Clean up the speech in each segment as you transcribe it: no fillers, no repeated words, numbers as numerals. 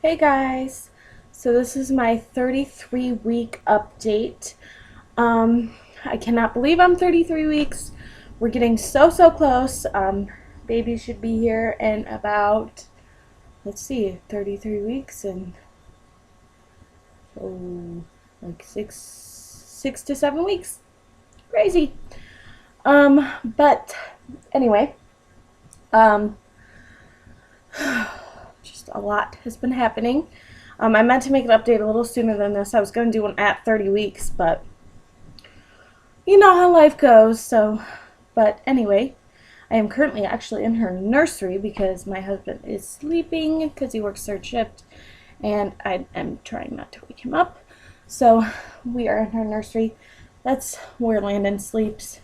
Hey guys, so this is my 33-week update. Um, I cannot believe I'm 33 weeks. We're getting so close. Baby should be here in about, let's see, 33 weeks and like six to 7 weeks. Crazy. But anyway, um, just a lot has been happening. I meant to make an update a little sooner than this. I was going to do one at 30 weeks, but you know how life goes. But anyway, I am currently actually in her nursery because my husband is sleeping because he works third shift, and I am trying not to wake him up. So we are in her nursery. That's where Landon sleeps.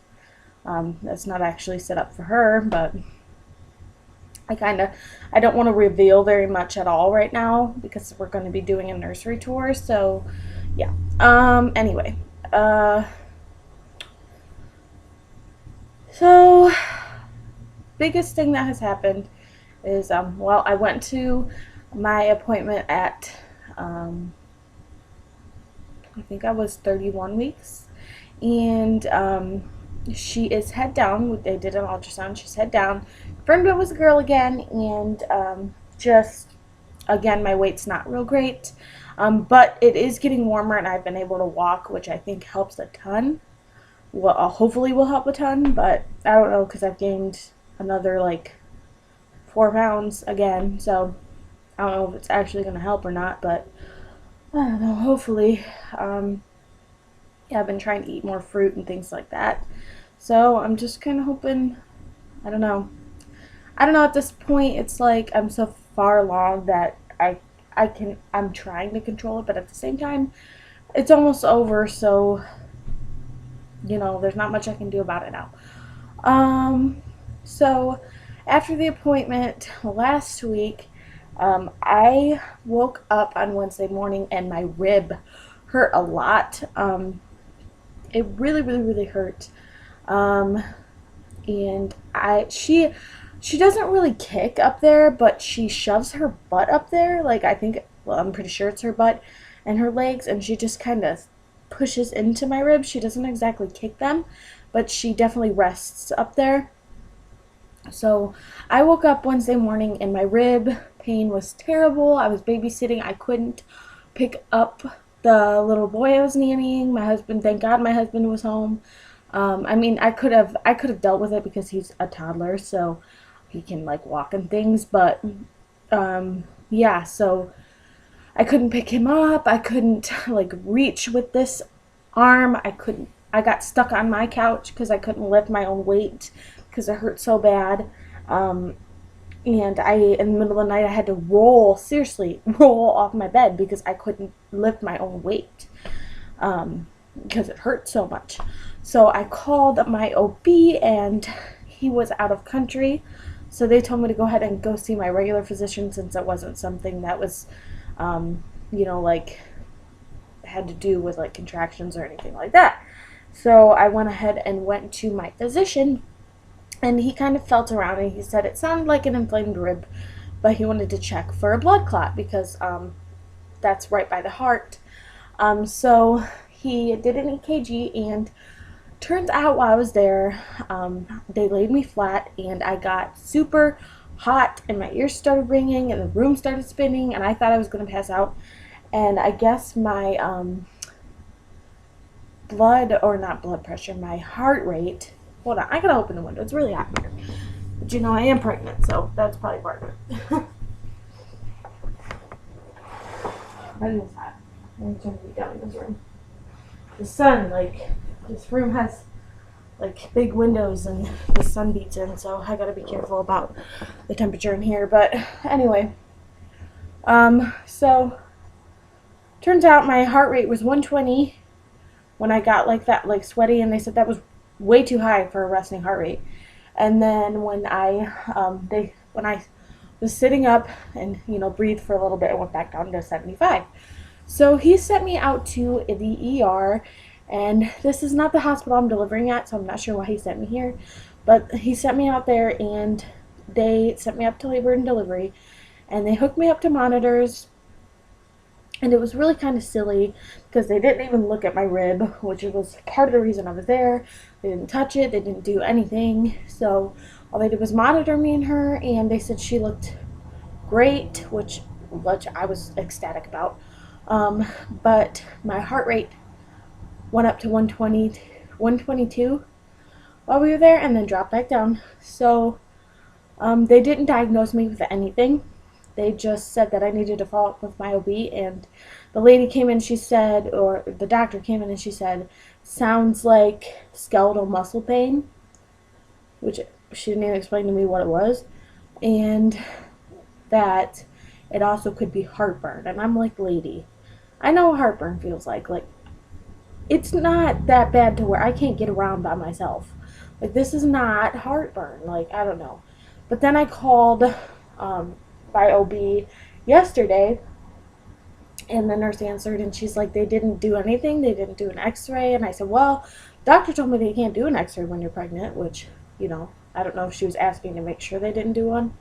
That's not actually set up for her, but I don't want to reveal very much at all right now because we're going to be doing a nursery tour. So yeah. Anyway, so biggest thing that has happened is well, I went to my appointment at I think I was 31 weeks, and she is head down. They did an ultrasound. She's head down. Confirmed it was a girl again, and just again, my weight's not real great, but it is getting warmer, and I've been able to walk, which I think helps a ton. Well, hopefully will help a ton, but I don't know because I've gained another like 4 pounds again, so I don't know if it's actually going to help or not, but I don't know, hopefully. Yeah, I've been trying to eat more fruit and things like that, so I'm just kind of hoping. I don't know. I don't know, at this point it's like I'm so far along that I'm trying to control it, but at the same time it's almost over, so there's not much I can do about it now. So after the appointment last week, I woke up on Wednesday morning and my rib hurt a lot. It really hurt. And she doesn't really kick up there, but she shoves her butt up there. Like, well, I'm pretty sure it's her butt and her legs, and she just kind of pushes into my ribs. She doesn't exactly kick them, but she definitely rests up there. So I woke up Wednesday morning and my rib pain was terrible. I was babysitting. I couldn't pick up the little boy I was nannying. My husband, thank God my husband was home. I mean, I could have dealt with it because he's a toddler, so he can like walk and things, but yeah, so I couldn't pick him up. I couldn't like reach with this arm. I got stuck on my couch because I couldn't lift my own weight because it hurt so bad. Um, and in the middle of the night, I had to seriously roll off my bed because I couldn't lift my own weight because it hurt so much. So I called my OB, and he was out of country. So they told me to go ahead and go see my regular physician since it wasn't something that was, like had to do with like contractions or anything like that. So I went ahead and went to my physician, and he kind of felt around and he said it sounded like an inflamed rib, but he wanted to check for a blood clot because that's right by the heart. So he did an EKG, and turns out while I was there, they laid me flat, and I got super hot, and my ears started ringing, and the room started spinning, and I thought I was going to pass out. And I guess my not blood pressure, my heart rate. Hold on, I gotta open the window. It's really hot here. But I am pregnant, so that's probably part of it. That is hot. Let me turn the heat down in this room. The sun, like, this room has like big windows and the sun beats in, so I gotta be careful about the temperature in here. But anyway, so turns out my heart rate was 120 when I got like that, like sweaty, and they said that was way too high for a resting heart rate. And then when I was sitting up and breathed for a little bit, I went back down to 75. So he sent me out to the ER, and this is not the hospital I'm delivering at, so I'm not sure why he sent me here, but he sent me out there, and they sent me up to labor and delivery, and they hooked me up to monitors, And it was really kind of silly because they didn't even look at my rib, which was part of the reason I was there. They didn't touch it, they didn't do anything. So all they did was monitor me and her, and they said she looked great, which I was ecstatic about. Um, but my heart rate went up to 120, 122 while we were there, and then dropped back down. So they didn't diagnose me with anything. They just said that I needed to follow up with my OB, and the lady came in, she said, or the doctor came in and she said, sounds like skeletal muscle pain, which she didn't even explain to me what it was, and that it also could be heartburn. And I'm like, lady, I know what heartburn feels like. Like, it's not that bad to where I can't get around by myself. Like, this is not heartburn. Like, I don't know. But then I called my OB yesterday, and the nurse answered, and she's like, they didn't do anything. They didn't do an x-ray. And I said, well, doctor told me they can't do an x-ray when you're pregnant, which, I don't know if she was asking to make sure they didn't do one.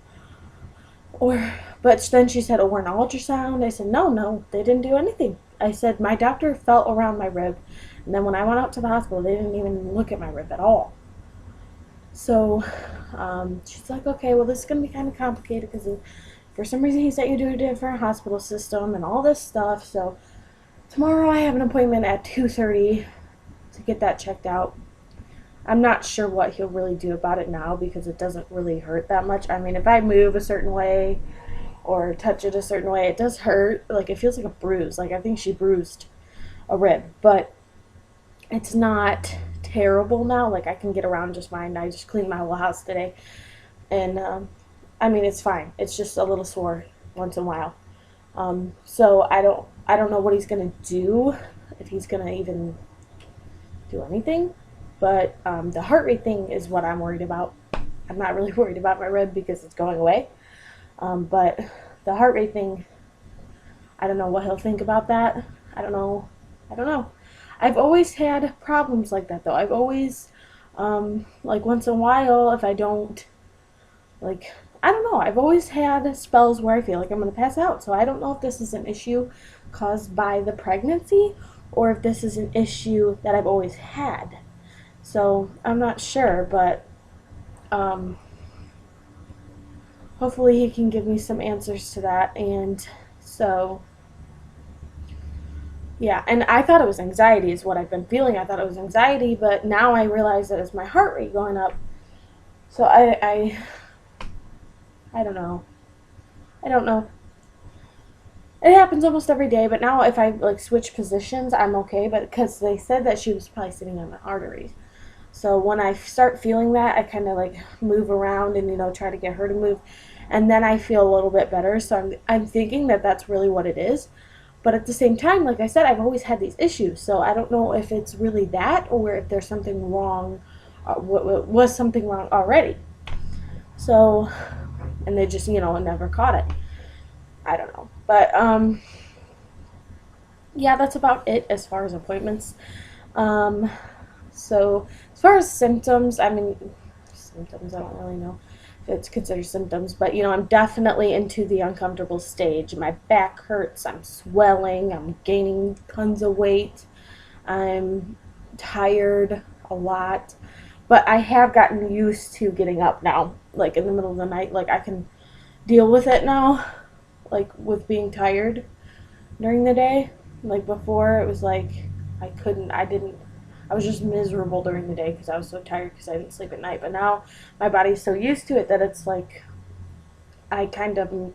But then she said, or an ultrasound. I said, no, they didn't do anything. I said, my doctor felt around my rib, and then when I went out to the hospital, they didn't even look at my rib at all. So she's like, okay, well, this is going to be kind of complicated because for some reason he sent you to a different hospital system and all this stuff. So tomorrow I have an appointment at 2:30 to get that checked out. I'm not sure what he'll really do about it now because it doesn't really hurt that much. I mean, if I move a certain way or touch it a certain way, it does hurt. Like, it feels like a bruise. Like, I think she bruised a rib, but it's not terrible now. Like, I can get around just fine. I just cleaned my whole house today, and I mean, it's fine. It's just a little sore once in a while. So I don't know what he's gonna do, if he's gonna even do anything. But the heart rate thing is what I'm worried about. I'm not really worried about my rib because it's going away. But the heart rate thing, I don't know what he'll think about that. I don't know. I've always had problems like that, though. I've always, like, once in a while, if I don't, like, I don't know. I've always had spells where I feel like I'm going to pass out. So I don't know if this is an issue caused by the pregnancy or if this is an issue that I've always had. So I'm not sure, but hopefully he can give me some answers to that. And so, yeah, and I thought it was anxiety is what I've been feeling. I thought it was anxiety, but now I realize that it's my heart rate going up. So I don't know. I don't know. It happens almost every day, but now if I like switch positions, I'm okay. But because they said that she was probably sitting on my arteries, so when I start feeling that, I kind of like move around and try to get her to move, and then I feel a little bit better. So I'm thinking that that's really what it is. But at the same time, like I said, I've always had these issues, so I don't know if it's really that or if there's something wrong, was something wrong already. So, and they just never caught it. I don't know, but yeah, that's about it as far as appointments. So as far as symptoms, I mean, symptoms, I don't really know if it's considered symptoms, but I'm definitely into the uncomfortable stage. My back hurts, I'm swelling, I'm gaining tons of weight, I'm tired a lot, but I have gotten used to getting up now, like in the middle of the night. Like, I can deal with it now, like with being tired during the day. Like, before it was like I was just miserable during the day because I was so tired because I didn't sleep at night. But now my body's so used to it that it's like I kind of am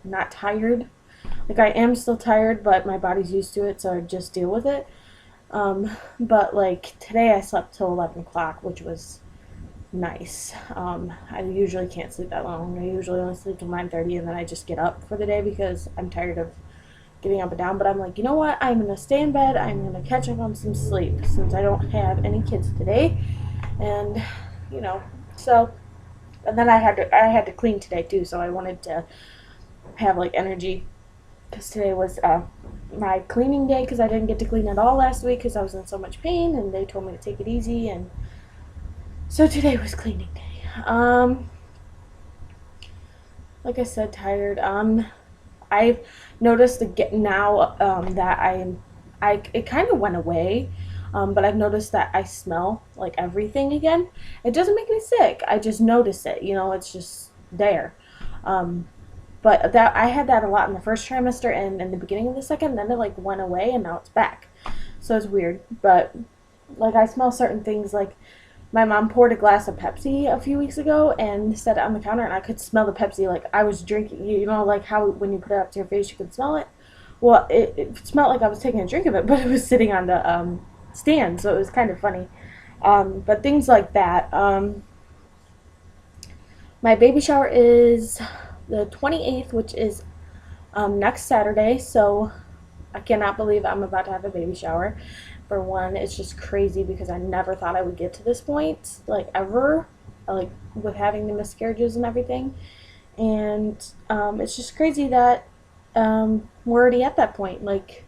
not tired. Like, I am still tired, but my body's used to it, so I just deal with it. But like today I slept till 11 o'clock, which was nice. I usually can't sleep that long. I usually only sleep till 9:30, and then I just get up for the day because I'm tired of getting up and down. But I'm like, you know what? I'm gonna stay in bed. I'm gonna catch up on some sleep since I don't have any kids today, and so. And then I had to clean today too, so I wanted to have like energy because today was my cleaning day because I didn't get to clean at all last week because I was in so much pain, and they told me to take it easy, and so today was cleaning day. Like I said, tired. I've noticed now that it kind of went away, but I've noticed that I smell like everything again. It doesn't make me sick. I just notice it. It's just there. Um, but that I had that a lot in the first trimester and in the beginning of the second. Then it like went away and now it's back. So it's weird. But like I smell certain things. Like my mom poured a glass of Pepsi a few weeks ago and set it on the counter, and I could smell the Pepsi like I was drinking. Like how when you put it up to your face, you can smell it. Well, it smelled like I was taking a drink of it, but it was sitting on the stand, so it was kind of funny. But things like that. My baby shower is the 28th, which is next Saturday, so I cannot believe I'm about to have a baby shower. For one, it's just crazy because I never thought I would get to this point, like ever, like with having the miscarriages and everything. And it's just crazy that we're already at that point. Like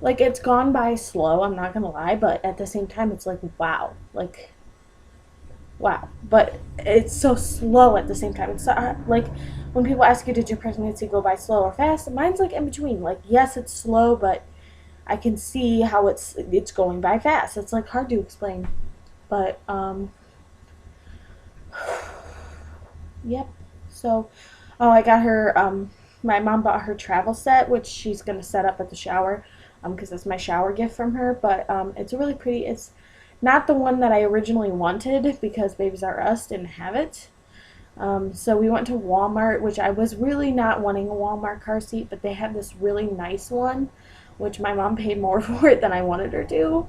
it's gone by slow. I'm not gonna lie, but at the same time, it's like wow. But it's so slow at the same time. It's like when people ask you, did your pregnancy go by slow or fast? Mine's like in between. Like yes, it's slow, but I can see how it's going by fast. It's like hard to explain, but yep. So, oh, I got her. My mom bought her travel set, which she's gonna set up at the shower, because it's my shower gift from her. But it's really pretty. It's not the one that I originally wanted because Babies R Us didn't have it. So we went to Walmart, which I was really not wanting a Walmart car seat, but they had this really nice one, which my mom paid more for it than I wanted her to.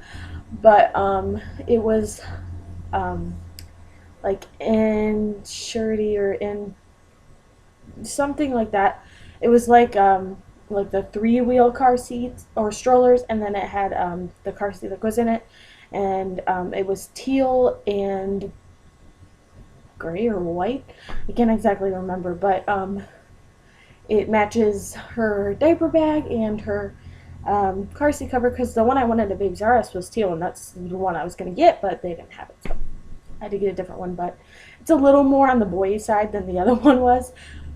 But it was like in surety or in something like that. It was like the three-wheel car seats or strollers, and then it had the car seat that goes in it, and it was teal and gray or white. I can't exactly remember, but it matches her diaper bag and her car seat cover, because the one I wanted at Babies R Us was teal, and that's the one I was going to get, but they didn't have it, so I had to get a different one. But it's a little more on the boy side than the other one was.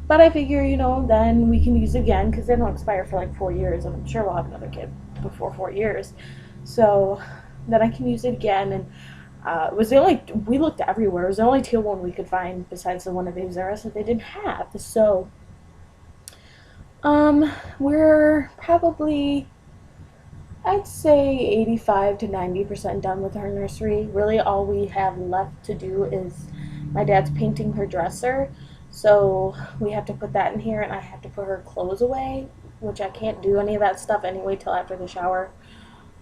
But I figure, then we can use it again because they don't expire for like 4 years, and I'm sure we'll have another kid before 4 years. So then I can use it again. And it was we looked everywhere. It was the only teal one we could find besides the one at Babies R Us that they didn't have. So we're probably, I'd say 85 to 90% done with our nursery. Really all we have left to do is my dad's painting her dresser. So we have to put that in here, and I have to put her clothes away, which I can't do any of that stuff anyway till after the shower.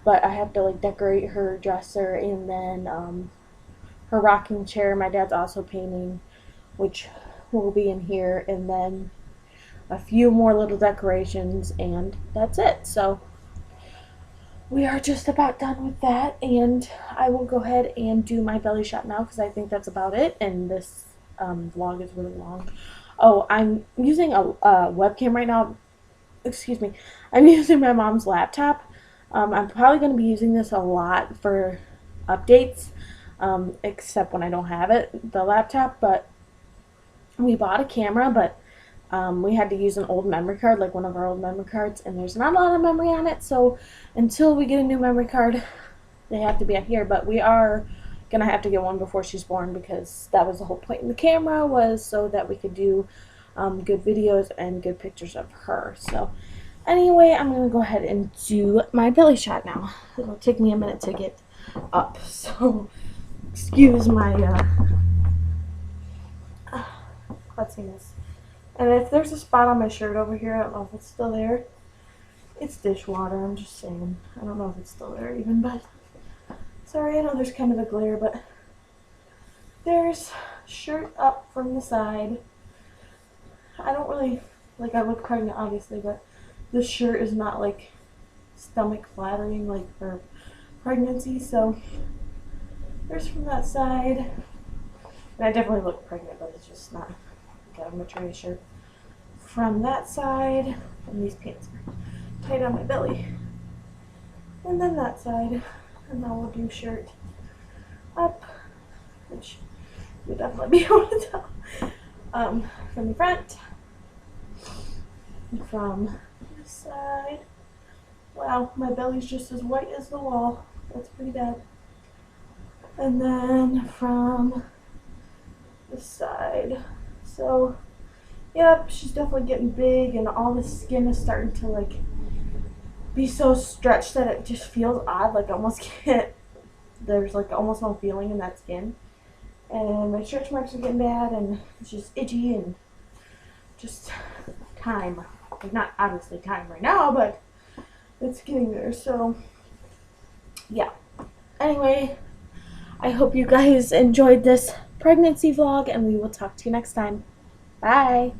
But I have to like decorate her dresser, and then her rocking chair my dad's also painting, which will be in here, and then a few more little decorations, and that's it. So we are just about done with that, and I will go ahead and do my belly shot now because I think that's about it, and this vlog is really long. Oh, I'm using a webcam right now. Excuse me. I'm using my mom's laptop. I'm probably going to be using this a lot for updates, except when I don't have the laptop. But we bought a camera, but we had to use an old memory card, like one of our old memory cards, and there's not a lot of memory on it. So until we get a new memory card, they have to be up here. But we are gonna have to get one before she's born, because that was the whole point in the camera, was so that we could do good videos and good pictures of her. So anyway, I'm gonna go ahead and do my belly shot now. It'll take me a minute to get up, so excuse my klutziness. And if there's a spot on my shirt over here, I don't know if it's still there. It's dishwater, I'm just saying. I don't know if it's still there even, but sorry, I know there's kind of a glare, but there's shirt up from the side. I don't really, like, I look pregnant obviously, but this shirt is not like stomach flattering like for pregnancy, so there's from that side. And I definitely look pregnant, but it's just not like a maternity shirt. From that side, and these pants are tight on my belly. And then that side. And then we'll do shirt up, which you'll definitely be able to tell, from the front. from this side. Wow, my belly's just as white as the wall. That's pretty bad. And then from this side. So, yep, she's definitely getting big, and all the skin is starting to like be so stretched that it just feels odd. Like I almost can't. There's like almost no feeling in that skin. And my stretch marks are getting bad, and it's just itchy, and just time. Like not obviously time right now, but it's getting there. So yeah. Anyway, I hope you guys enjoyed this pregnancy vlog, and we will talk to you next time. Bye.